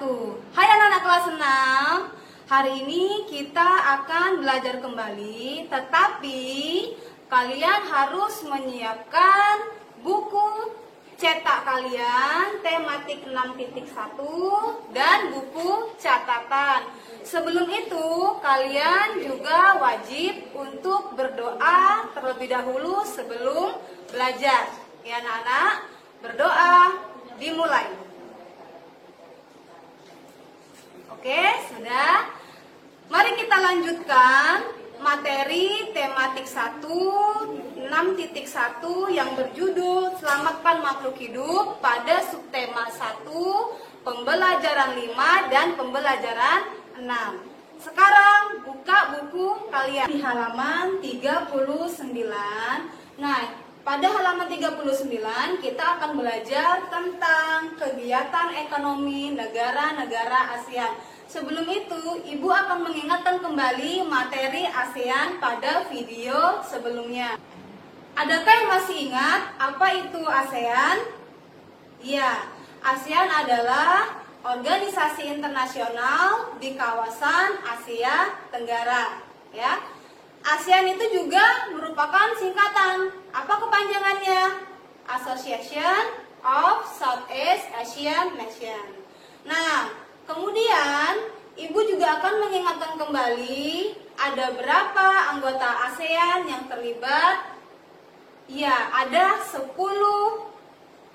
wabarakatuh. Hai anak-anak kelas 6. Hari ini kita akan belajar kembali, tetapi kalian harus menyiapkan buku cetak kalian tematik 6.1 dan buku catatan. Sebelum itu kalian juga wajib untuk berdoa terlebih dahulu sebelum belajar. Ya anak-anak, berdoa dimulai. Oke, sudah. Mari kita lanjutkan materi tematik 1 6.1 yang berjudul Selamatkan Makhluk Hidup pada subtema 1, pembelajaran 5 dan pembelajaran 6. Sekarang buka buku kalian di halaman 39. Nah, pada halaman 39 kita akan belajar tentang kegiatan ekonomi negara-negara ASEAN. Sebelum itu, Ibu akan mengingatkan kembali materi ASEAN pada video sebelumnya. Adakah yang masih ingat apa itu ASEAN? Ya, ASEAN adalah organisasi internasional di kawasan Asia Tenggara. Ya, ASEAN itu juga merupakan singkatan. Apa kepanjangannya? Association of Southeast Asian Nations. Nah, kemudian Ibu juga akan mengingatkan kembali ada berapa anggota ASEAN yang terlibat. Ya, ada 10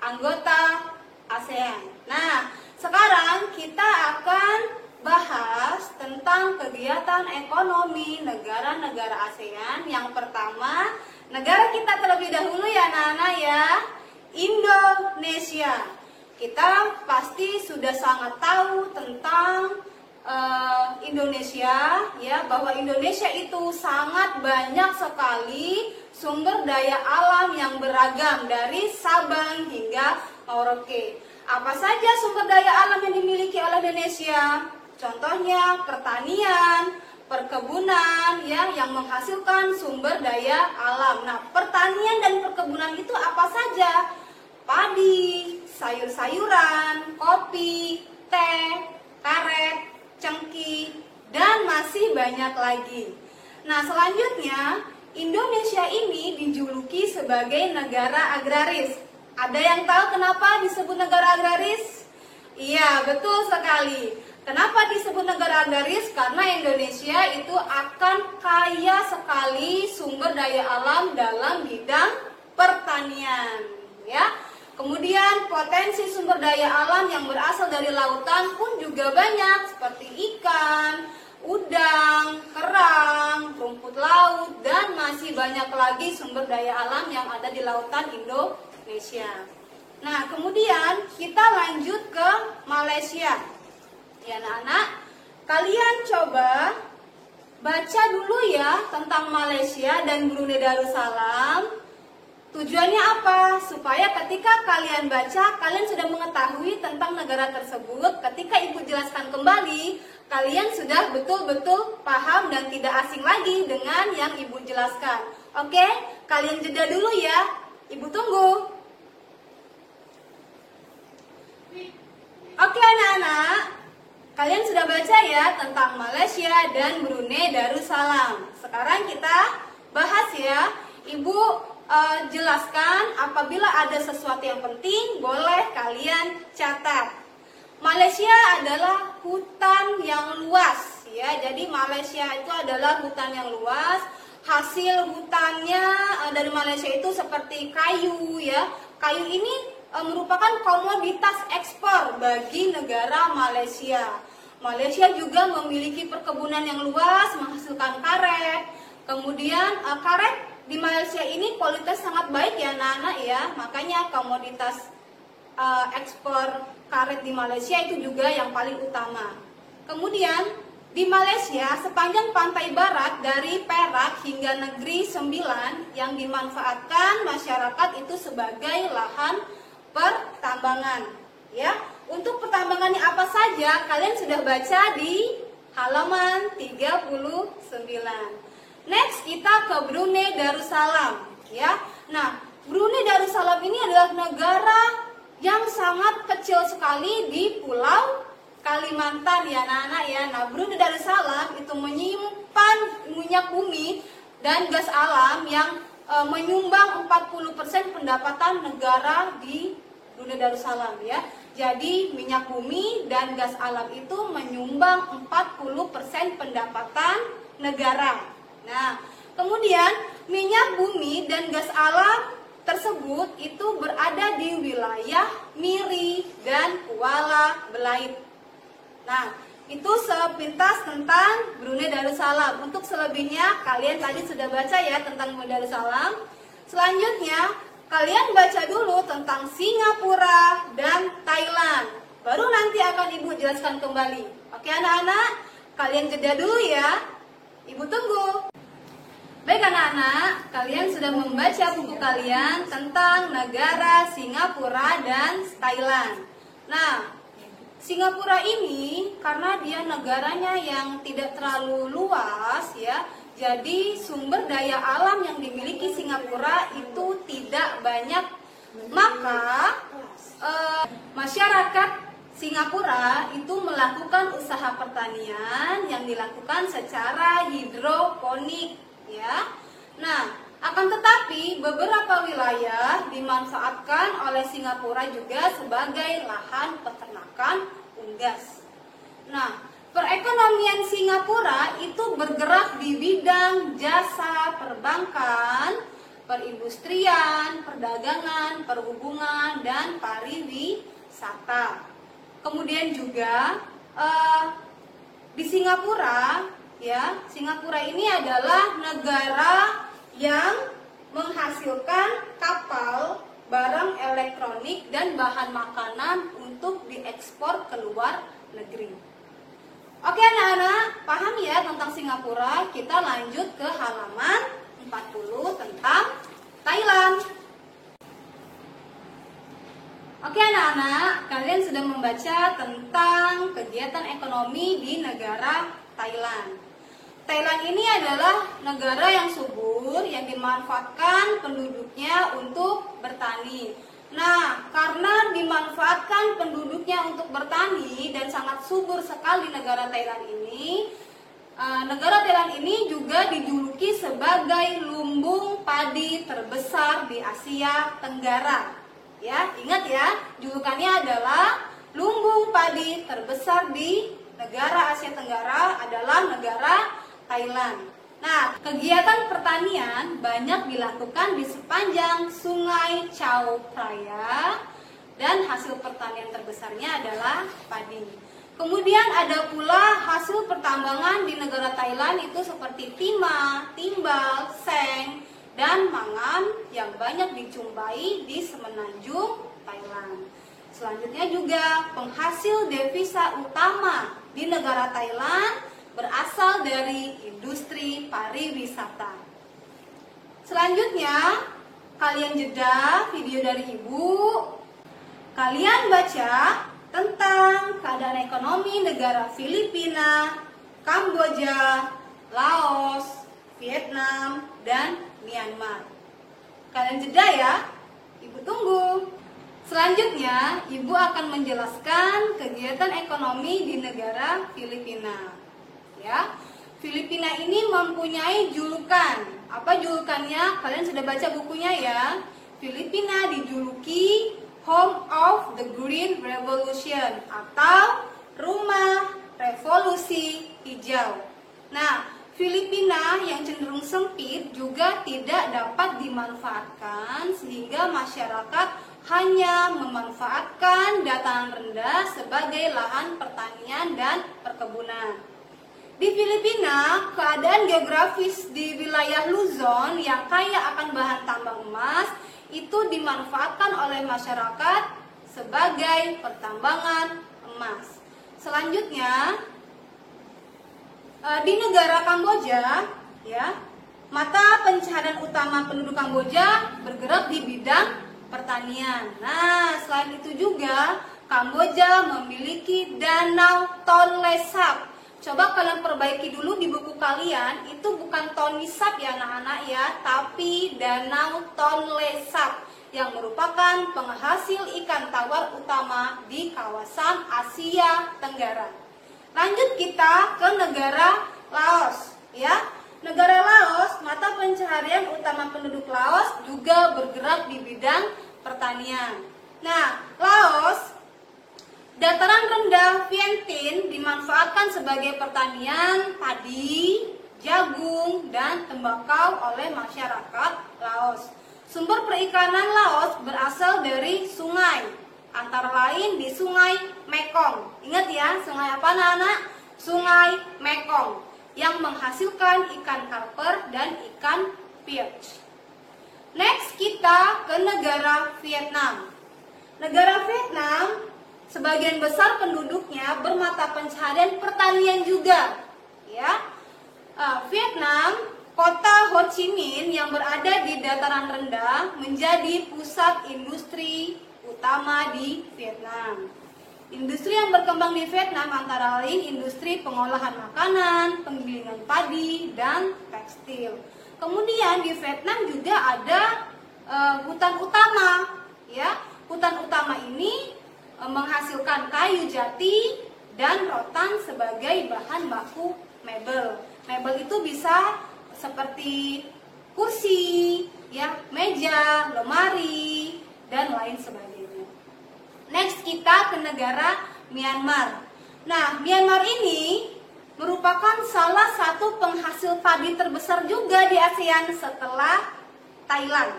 anggota ASEAN. Nah, sekarang kita akan bahas tentang kegiatan ekonomi negara-negara ASEAN. Yang pertama, negara kita terlebih dahulu ya anak-anak ya, Indonesia. Kita pasti sudah sangat tahu tentang Indonesia ya, bahwa Indonesia itu sangat banyak sekali sumber daya alam yang beragam dari Sabang hingga Merauke. Apa saja sumber daya alam yang dimiliki oleh Indonesia? Contohnya pertanian, perkebunan ya, yang menghasilkan sumber daya alam. Nah, pertanian dan perkebunan itu apa saja? Padi, sayur-sayuran, kopi, teh, karet, cengkih, dan masih banyak lagi. Nah, selanjutnya Indonesia ini dijuluki sebagai negara agraris. Ada yang tahu kenapa disebut negara agraris? Iya, betul sekali. Kenapa disebut negara agraris? Karena Indonesia itu akan kaya sekali sumber daya alam dalam bidang pertanian, ya. Kemudian potensi sumber daya alam yang berasal dari lautan pun juga banyak, seperti ikan, udang, kerang, rumput laut, dan masih banyak lagi sumber daya alam yang ada di lautan Indonesia. Nah, kemudian kita lanjut ke Malaysia. Ya anak-anak, kalian coba baca dulu ya tentang Malaysia dan Brunei Darussalam. Tujuannya apa? Supaya ketika kalian baca, kalian sudah mengetahui tentang negara tersebut. Ketika Ibu jelaskan kembali, kalian sudah betul-betul paham dan tidak asing lagi dengan yang Ibu jelaskan. Oke? Kalian jeda dulu ya. Ibu tunggu. Oke anak-anak, kalian sudah baca ya tentang Malaysia dan Brunei Darussalam. Sekarang kita bahas ya. Ibu jelaskan apabila ada sesuatu yang penting boleh kalian catat. Malaysia adalah hutan yang luas ya. Jadi Malaysia itu adalah hutan yang luas. Hasil hutannya dari Malaysia itu seperti kayu ya. Kayu ini merupakan komoditas ekspor bagi negara Malaysia. Malaysia juga memiliki perkebunan yang luas menghasilkan karet. Kemudian karet di Malaysia ini kualitas sangat baik ya anak-anak ya, makanya komoditas ekspor karet di Malaysia itu juga yang paling utama. Kemudian di Malaysia sepanjang pantai barat dari Perak hingga Negeri Sembilan yang dimanfaatkan masyarakat itu sebagai lahan pertambangan ya. Untuk pertambangannya apa saja kalian sudah baca di halaman 39. Next kita ke Brunei Darussalam ya. Nah, Brunei Darussalam ini adalah negara yang sangat kecil sekali di Pulau Kalimantan ya anak-anak ya. Nah, Brunei Darussalam itu menyimpan minyak bumi dan gas alam yang menyumbang 40% pendapatan negara di Brunei Darussalam ya. Jadi minyak bumi dan gas alam itu menyumbang 40% pendapatan negara. Nah, kemudian minyak bumi dan gas alam tersebut itu berada di wilayah Miri dan Kuala Belait. Nah, itu sepintas tentang Brunei Darussalam. Untuk selebihnya kalian tadi sudah baca ya tentang Brunei Darussalam. Selanjutnya kalian baca dulu tentang Singapura dan Thailand. Baru nanti akan Ibu jelaskan kembali. Oke anak-anak, kalian jeda dulu ya. Ibu tunggu. Baik anak-anak, kalian sudah membaca buku kalian tentang negara Singapura dan Thailand. Nah, Singapura ini karena dia negaranya yang tidak terlalu luas ya, jadi sumber daya alam yang dimiliki Singapura itu tidak banyak. Maka masyarakat Singapura itu melakukan usaha pertanian yang dilakukan secara hidroponik ya. Nah, akan tetapi beberapa wilayah dimanfaatkan oleh Singapura juga sebagai lahan peternakan unggas. Nah, perekonomian Singapura itu bergerak di bidang jasa perbankan, perindustrian, perdagangan, perhubungan, dan pariwisata. Kemudian juga di Singapura, ya, Singapura ini adalah negara yang menghasilkan kapal, barang elektronik, dan bahan makanan untuk diekspor ke luar negeri. Oke anak-anak, paham ya tentang Singapura? Kita lanjut ke halaman 40 tentang Thailand. Oke anak-anak, kalian sudah membaca tentang kegiatan ekonomi di negara Thailand. Thailand ini adalah negara yang subur yang dimanfaatkan penduduknya untuk bertani. Nah, karena dimanfaatkan penduduknya untuk bertani dan sangat subur sekali negara Thailand ini juga dijuluki sebagai lumbung padi terbesar di Asia Tenggara. Ya, ingat ya, julukannya adalah lumbung padi terbesar di negara Asia Tenggara adalah negara Thailand. Nah, kegiatan pertanian banyak dilakukan di sepanjang Sungai Chao Phraya dan hasil pertanian terbesarnya adalah padi. Kemudian ada pula hasil pertambangan di negara Thailand itu seperti timah, timbal, seng, dan mangan yang banyak dijumpai di semenanjung Thailand. Selanjutnya juga penghasil devisa utama di negara Thailand berasal dari industri pariwisata. Selanjutnya, kalian jeda video dari Ibu. Kalian baca tentang keadaan ekonomi negara Filipina, Kamboja, Laos, Vietnam, dan Myanmar. Kalian jeda ya. Ibu tunggu. Selanjutnya, Ibu akan menjelaskan kegiatan ekonomi di negara Filipina. Ya, Filipina ini mempunyai julukan. Apa julukannya? Kalian sudah baca bukunya ya. Filipina dijuluki Home of the Green Revolution atau Rumah Revolusi Hijau. Nah, Filipina yang cenderung sempit juga tidak dapat dimanfaatkan sehingga masyarakat hanya memanfaatkan dataran rendah sebagai lahan pertanian dan perkebunan. Di Filipina, keadaan geografis di wilayah Luzon yang kaya akan bahan tambang emas itu dimanfaatkan oleh masyarakat sebagai pertambangan emas. Selanjutnya, di negara Kamboja, ya, mata pencaharian utama penduduk Kamboja bergerak di bidang pertanian. Nah, selain itu juga Kamboja memiliki Danau Tonle Sap. Coba kalian perbaiki dulu di buku kalian, itu bukan Tonle Sap ya anak-anak ya, tapi Danau Tonle Sap. yang merupakan penghasil ikan tawar utama di kawasan Asia Tenggara. Lanjut kita ke negara Laos, ya. Negara Laos, mata pencaharian utama penduduk Laos juga bergerak di bidang pertanian. Nah, Laos, dataran rendah Vientiane dimanfaatkan sebagai pertanian padi, jagung, dan tembakau oleh masyarakat Laos. Sumber perikanan Laos berasal dari sungai, antara lain di Sungai Mekong. Ingat ya, sungai apa anak-anak? Sungai Mekong yang menghasilkan ikan karper dan ikan perch. Next kita ke negara Vietnam. Negara Vietnam, sebagian besar penduduknya bermata pencaharian pertanian juga, ya. Vietnam, kota Ho Chi Minh yang berada di dataran rendah menjadi pusat industri utama di Vietnam. Industri yang berkembang di Vietnam antara lain industri pengolahan makanan, penggilingan padi, dan tekstil. Kemudian di Vietnam juga ada hutan utama, ya. Hutan utama ini menghasilkan kayu jati dan rotan sebagai bahan baku mebel. Mebel itu bisa seperti kursi, ya, meja, lemari, dan lain sebagainya. Next kita ke negara Myanmar. Nah, Myanmar ini merupakan salah satu penghasil padi terbesar juga di ASEAN setelah Thailand.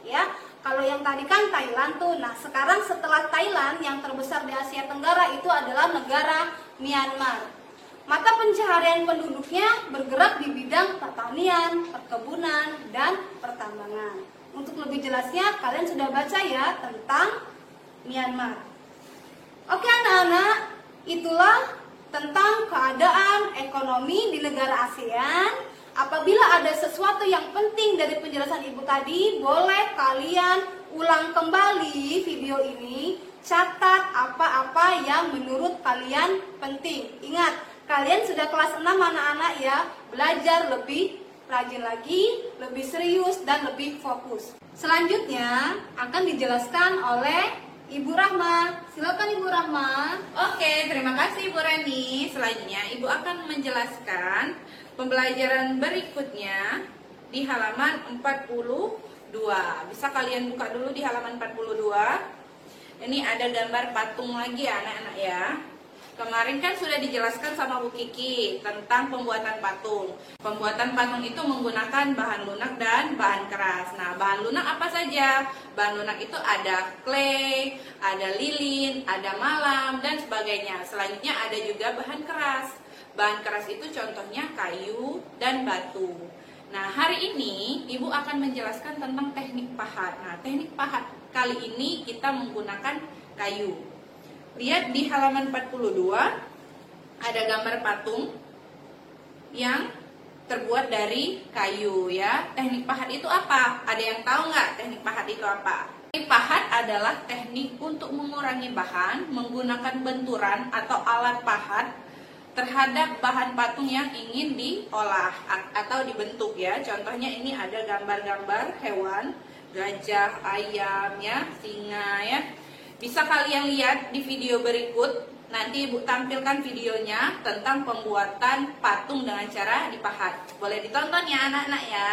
Ya, kalau yang tadi kan Thailand tuh. Nah, sekarang setelah Thailand yang terbesar di Asia Tenggara itu adalah negara Myanmar. Mata pencaharian penduduknya bergerak di bidang pertanian, perkebunan, dan pertambangan. Untuk lebih jelasnya kalian sudah baca ya tentang Myanmar. Oke anak-anak, itulah tentang keadaan ekonomi di negara ASEAN. Apabila ada sesuatu yang penting dari penjelasan ibu tadi, boleh kalian ulang kembali video ini, catat apa-apa yang menurut kalian penting. Ingat, kalian sudah kelas 6 anak-anak ya, belajar lebih rajin lagi, lebih serius dan lebih fokus. Selanjutnya akan dijelaskan oleh Ibu Rahma. Silakan Ibu Rahma. Oke, terima kasih Ibu Rani. Selanjutnya Ibu akan menjelaskan pembelajaran berikutnya di halaman 42. Bisa kalian buka dulu di halaman 42. Ini ada gambar patung lagi ya anak-anak ya. Kemarin kan sudah dijelaskan sama Bu Kiki tentang pembuatan patung. Pembuatan patung itu menggunakan bahan lunak dan bahan keras. Nah, bahan lunak apa saja? Bahan lunak itu ada clay, ada lilin, ada malam, dan sebagainya. Selanjutnya ada juga bahan keras. Bahan keras itu contohnya kayu dan batu. Nah, hari ini Ibu akan menjelaskan tentang teknik pahat. Nah, teknik pahat kali ini kita menggunakan kayu. Lihat di halaman 42 ada gambar patung yang terbuat dari kayu ya. Teknik pahat itu apa? Ada yang tahu nggak teknik pahat itu apa? Teknik pahat adalah teknik untuk mengurangi bahan menggunakan benturan atau alat pahat terhadap bahan patung yang ingin diolah atau dibentuk ya. Contohnya ini ada gambar-gambar hewan, gajah, ayam ya, singa ya. Bisa kalian lihat di video berikut, nanti Ibu tampilkan videonya tentang pembuatan patung dengan cara dipahat. Boleh ditonton ya anak-anak ya.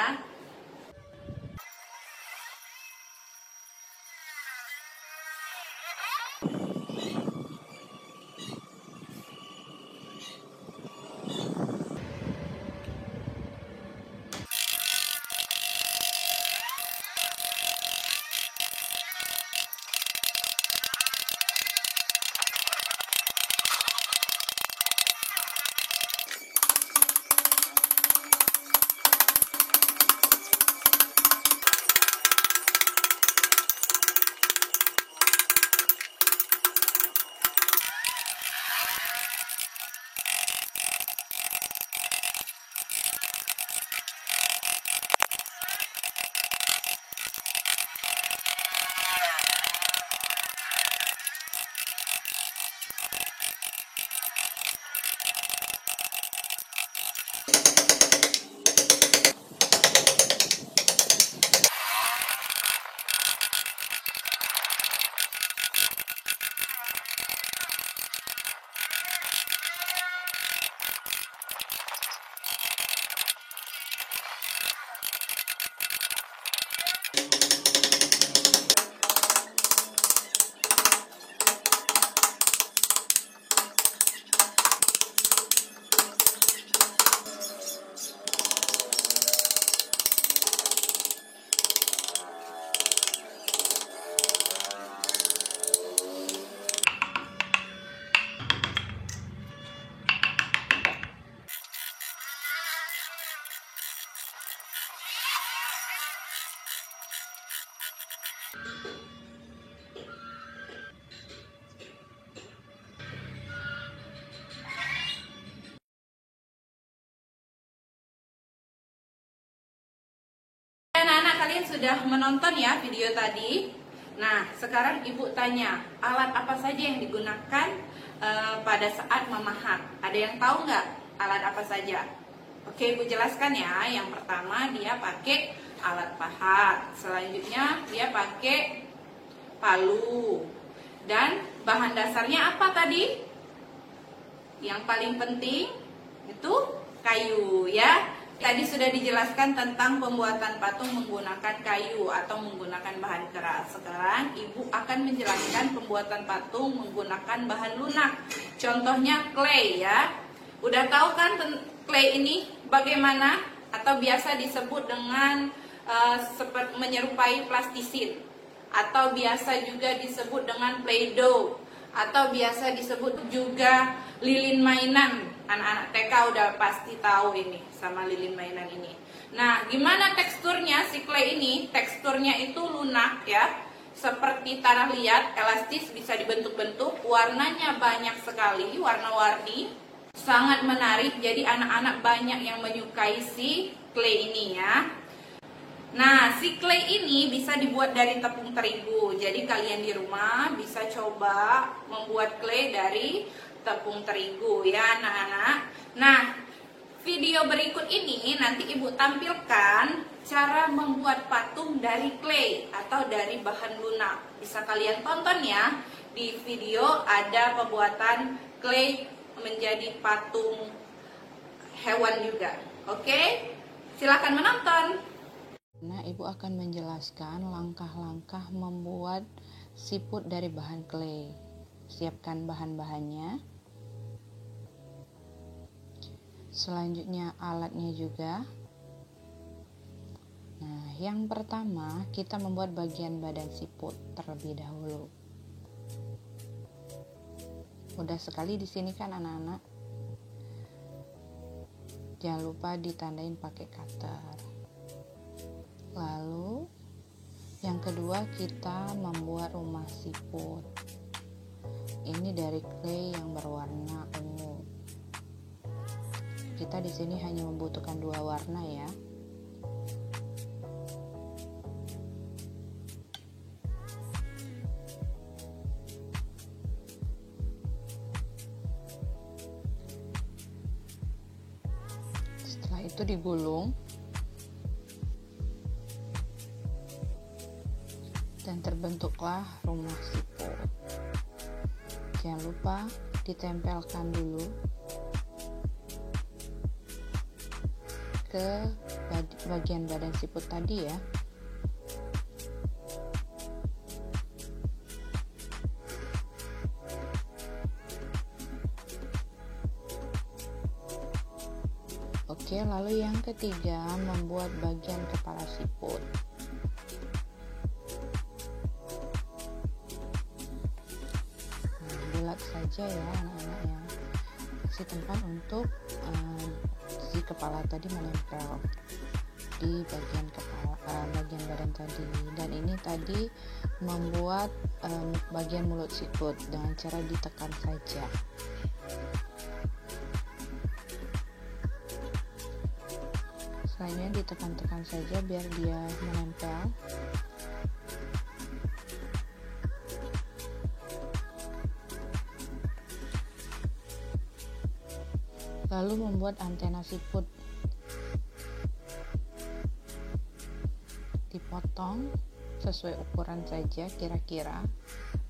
Anak-anak, kalian sudah menonton ya video tadi. Nah, sekarang ibu tanya, alat apa saja yang digunakan pada saat memahat? Ada yang tahu nggak alat apa saja? Oke, ibu jelaskan ya. Yang pertama dia pakai alat pahat. Selanjutnya dia pakai palu. Dan bahan dasarnya apa tadi? Yang paling penting itu kayu ya. Tadi sudah dijelaskan tentang pembuatan patung menggunakan kayu atau menggunakan bahan keras. Sekarang ibu akan menjelaskan pembuatan patung menggunakan bahan lunak. Contohnya clay ya. Udah tahu kan clay ini bagaimana? Atau biasa disebut dengan seperti menyerupai plastisin. Atau biasa juga disebut dengan play-doh. Atau biasa disebut juga lilin mainan. Anak-anak TK udah pasti tahu ini sama lilin mainan ini. Nah, gimana teksturnya si clay ini? Teksturnya itu lunak ya, seperti tanah liat, elastis, bisa dibentuk-bentuk. Warnanya banyak sekali, warna-warni, sangat menarik. Jadi anak-anak banyak yang menyukai si clay ini ya. Nah, si clay ini bisa dibuat dari tepung terigu. Jadi kalian di rumah bisa coba membuat clay dari tepung terigu ya anak-anak. Nah, video berikut ini nanti ibu tampilkan cara membuat patung dari clay atau dari bahan lunak. Bisa kalian tonton ya. Di video ada pembuatan clay menjadi patung hewan juga. Oke? Silakan menonton. Nah, ibu akan menjelaskan langkah-langkah membuat siput dari bahan clay. Siapkan bahan-bahannya. Selanjutnya alatnya juga. Nah, yang pertama kita membuat bagian badan siput terlebih dahulu. Mudah sekali di sini kan anak-anak. Jangan lupa ditandain pakai cutter. Lalu yang kedua kita membuat rumah siput. Ini dari clay yang berwarna ungu. Kita di sini hanya membutuhkan 2 warna ya. Setelah itu digulung dan terbentuklah rumah siput. Jangan lupa ditempelkan dulu ke bagian badan siput tadi ya. Oke, lalu yang ketiga membuat bagian kepala siput. Bulat saja ya anak-anak ya. Kasih tempat untuk si kepala tadi menempel di bagian kepala, bagian badan tadi. Dan ini tadi membuat bagian mulut siput dengan cara ditekan saja. Selanjutnya ditekan-tekan saja biar dia menempel. Lalu membuat antena siput. Dipotong sesuai ukuran saja kira-kira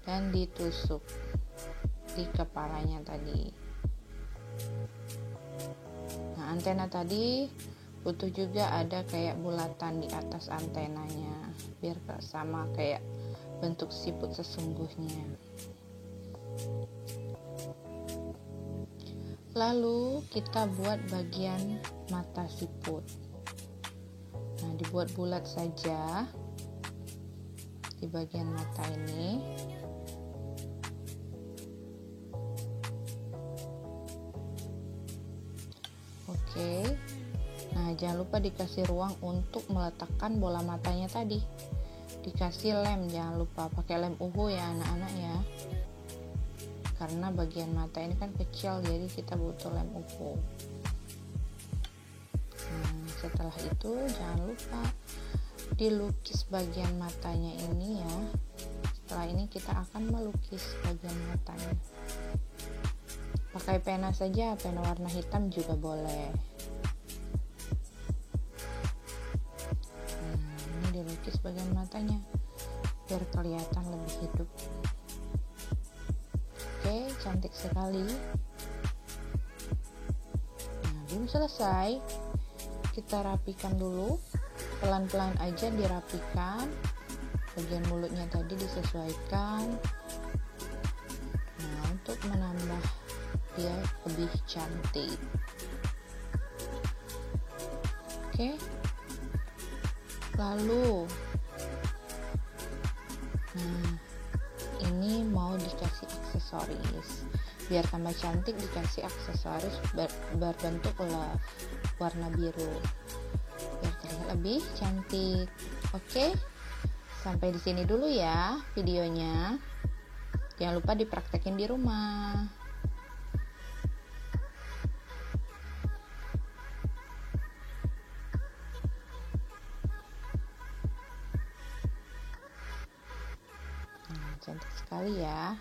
dan ditusuk di kepalanya tadi. Nah, antena tadi butuh juga ada kayak bulatan di atas antenanya biar sama kayak bentuk siput sesungguhnya. Lalu kita buat bagian mata siput. Nah, dibuat bulat saja di bagian mata ini. Oke. Nah, jangan lupa dikasih ruang untuk meletakkan bola matanya tadi. dikasih lem, jangan lupa pakai lem UV ya anak-anak ya, karena bagian mata ini kan kecil, jadi kita butuh lem UV. Setelah itu jangan lupa dilukis bagian matanya ini ya. Setelah ini kita akan melukis bagian matanya. Pakai pena saja, pena warna hitam juga boleh. Ini dilukis bagian matanya biar kelihatan lebih hidup. Oke, cantik sekali. Nah, belum selesai, kita rapikan dulu, pelan-pelan aja dirapikan. Bagian mulutnya tadi disesuaikan. Nah, untuk menambah dia lebih cantik. Oke, lalu ini mau dikasih aksesoris biar tambah cantik, dikasih aksesoris berbentuk warna biru biar terlihat lebih cantik. Oke, sampai di sini dulu ya videonya. Jangan lupa dipraktekin di rumah. Cantik sekali ya.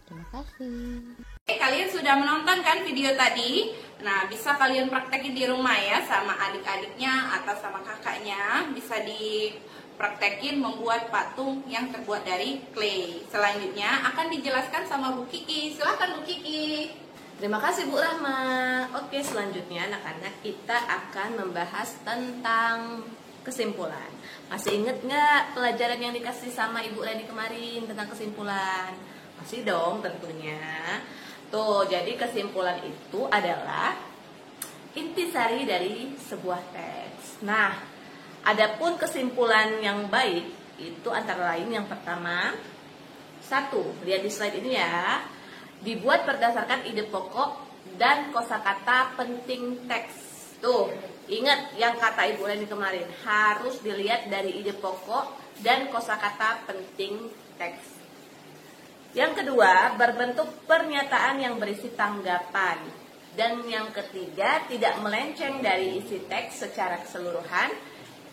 Terima kasih. Kalian sudah menonton kan video tadi? Nah, bisa kalian praktekin di rumah ya sama adik-adiknya atau sama kakaknya. Bisa dipraktekin membuat patung yang terbuat dari clay. Selanjutnya akan dijelaskan sama Bu Kiki. Silahkan Bu Kiki. Terima kasih Bu Rahma. Oke, selanjutnya anak-anak kita akan membahas tentang kesimpulan. Masih inget nggak pelajaran yang dikasih sama Ibu Reni kemarin tentang kesimpulan? Masih dong tentunya. Tuh, jadi kesimpulan itu adalah intisari dari sebuah teks. Nah, adapun kesimpulan yang baik itu antara lain yang pertama, satu, lihat di slide ini ya, dibuat berdasarkan ide pokok dan kosakata penting teks. Tuh, ingat yang kata Ibu Reni kemarin, harus dilihat dari ide pokok dan kosakata penting teks. Yang kedua, berbentuk pernyataan yang berisi tanggapan. Dan yang ketiga, tidak melenceng dari isi teks secara keseluruhan.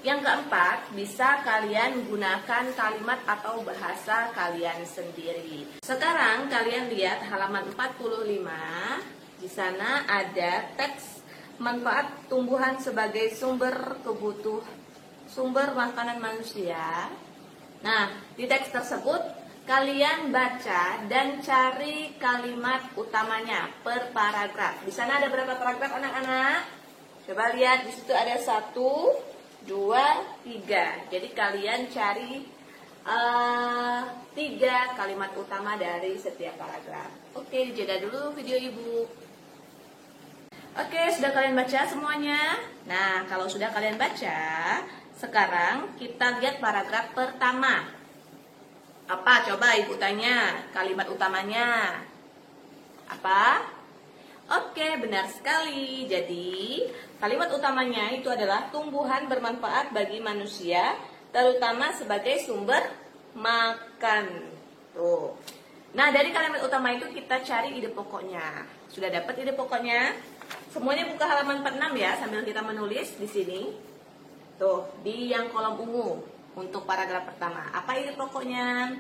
Yang keempat, bisa kalian gunakan kalimat atau bahasa kalian sendiri. Sekarang kalian lihat halaman 45. Di sana ada teks manfaat tumbuhan sebagai sumber makanan manusia. Nah, di teks tersebut kalian baca dan cari kalimat utamanya per paragraf. Di sana ada berapa paragraf anak-anak? Coba lihat, di situ ada 1, 2, 3. Jadi kalian cari 3 kalimat utama dari setiap paragraf. Oke, jeda dulu video Ibu. Oke, sudah kalian baca semuanya? Nah, kalau sudah kalian baca, sekarang kita lihat paragraf pertama. Apa? Coba Ibu tanya, kalimat utamanya apa? Oke, benar sekali. Jadi, kalimat utamanya itu adalah tumbuhan bermanfaat bagi manusia, terutama sebagai sumber makan. Tuh. Nah, dari kalimat utama itu kita cari ide pokoknya. Sudah dapat ide pokoknya? Semuanya buka halaman 46 ya, sambil kita menulis di sini. Tuh, di yang kolom ungu untuk paragraf pertama. Apa ide pokoknya?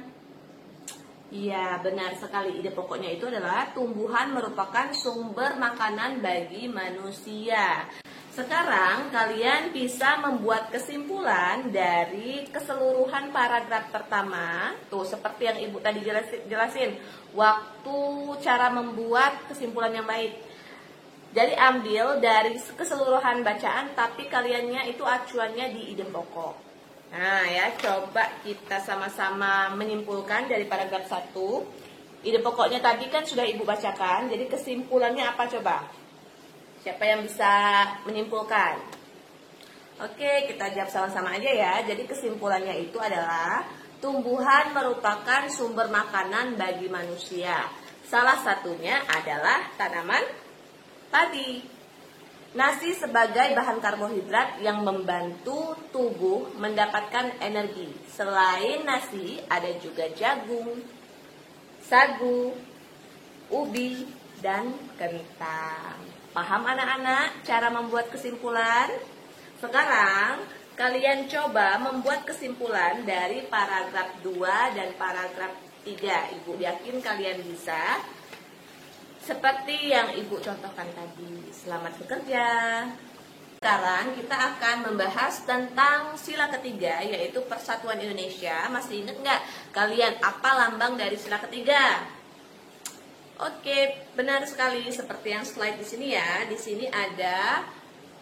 Iya, benar sekali. Ide pokoknya itu adalah tumbuhan merupakan sumber makanan bagi manusia. Sekarang kalian bisa membuat kesimpulan dari keseluruhan paragraf pertama. Tuh, seperti yang Ibu tadi jelasin. Waktu cara membuat kesimpulan yang baik. Jadi ambil dari keseluruhan bacaan, tapi kaliannya itu acuannya di ide pokok. Nah ya, coba kita sama-sama menyimpulkan dari paragraf 1. Ide pokoknya tadi kan sudah Ibu bacakan, jadi kesimpulannya apa coba? Siapa yang bisa menyimpulkan? Oke, kita jawab sama-sama aja ya. Jadi kesimpulannya itu adalah tumbuhan merupakan sumber makanan bagi manusia. Salah satunya adalah tanaman padi. Nasi sebagai bahan karbohidrat yang membantu tubuh mendapatkan energi. Selain nasi, ada juga jagung, sagu, ubi, dan kentang. Paham anak-anak cara membuat kesimpulan? Sekarang kalian coba membuat kesimpulan dari paragraf 2 dan paragraf 3. Ibu yakin kalian bisa. Seperti yang Ibu contohkan tadi. Selamat bekerja. Sekarang kita akan membahas tentang sila ketiga, yaitu Persatuan Indonesia. Masih ingat nggak kalian apa lambang dari sila ketiga? Oke, benar sekali seperti yang slide di sini ya. Di sini ada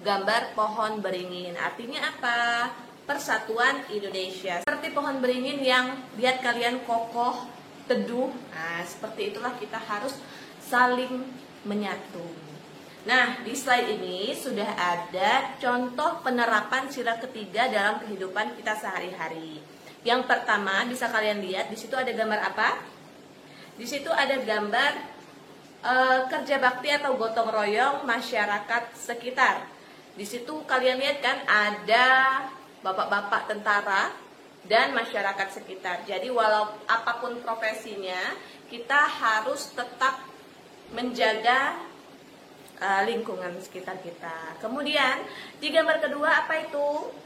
gambar pohon beringin. Artinya apa? Persatuan Indonesia. Seperti pohon beringin yang lihat kalian kokoh, teduh. Nah, seperti itulah kita harus saling menyatu. Nah, di slide ini sudah ada contoh penerapan sila ketiga dalam kehidupan kita sehari-hari. Yang pertama, bisa kalian lihat di situ ada gambar apa? Di situ ada gambar kerja bakti atau gotong royong masyarakat sekitar. Di situ kalian lihat kan ada bapak-bapak tentara dan masyarakat sekitar. Jadi walau apapun profesinya, kita harus tetap menjaga lingkungan sekitar kita. Kemudian di gambar kedua apa itu?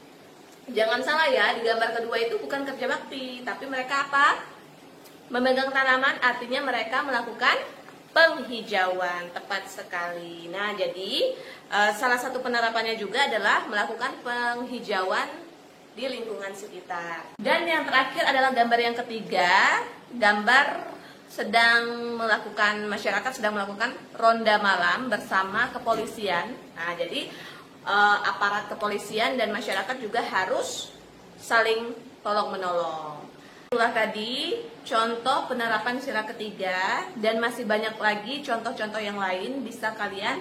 Jangan salah ya, di gambar kedua itu bukan kerja bakti, tapi mereka apa? Memegang tanaman, artinya mereka melakukan penghijauan. Tepat sekali. Nah, jadi salah satu penerapannya juga adalah melakukan penghijauan di lingkungan sekitar. Dan yang terakhir adalah gambar yang ketiga, gambar masyarakat sedang melakukan ronda malam bersama kepolisian. Nah, jadi aparat kepolisian dan masyarakat juga harus saling tolong menolong. Itulah tadi contoh penerapan sila ketiga, dan masih banyak lagi contoh-contoh yang lain bisa kalian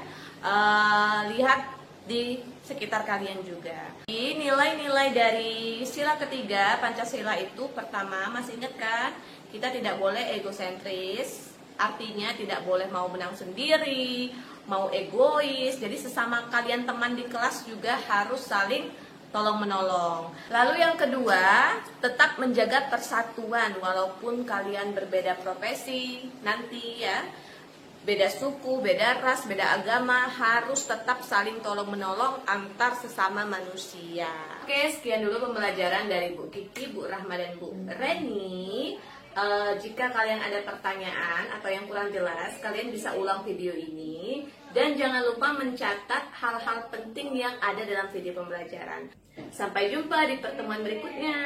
lihat di sekitar kalian juga. Nilai-nilai dari sila ketiga Pancasila itu, pertama, masih ingat kan? Kita tidak boleh egosentris, artinya tidak boleh mau menang sendiri, mau egois. Jadi sesama kalian teman di kelas juga harus saling tolong menolong. Lalu yang kedua, tetap menjaga persatuan walaupun kalian berbeda profesi nanti ya. Beda suku, beda ras, beda agama, harus tetap saling tolong menolong antar sesama manusia. Oke, sekian dulu pembelajaran dari Bu Kiki, Bu Rahma, dan Bu Reni. Jika kalian ada pertanyaan atau yang kurang jelas, kalian bisa ulang video ini. Dan jangan lupa mencatat hal-hal penting yang ada dalam video pembelajaran. Sampai jumpa di pertemuan berikutnya.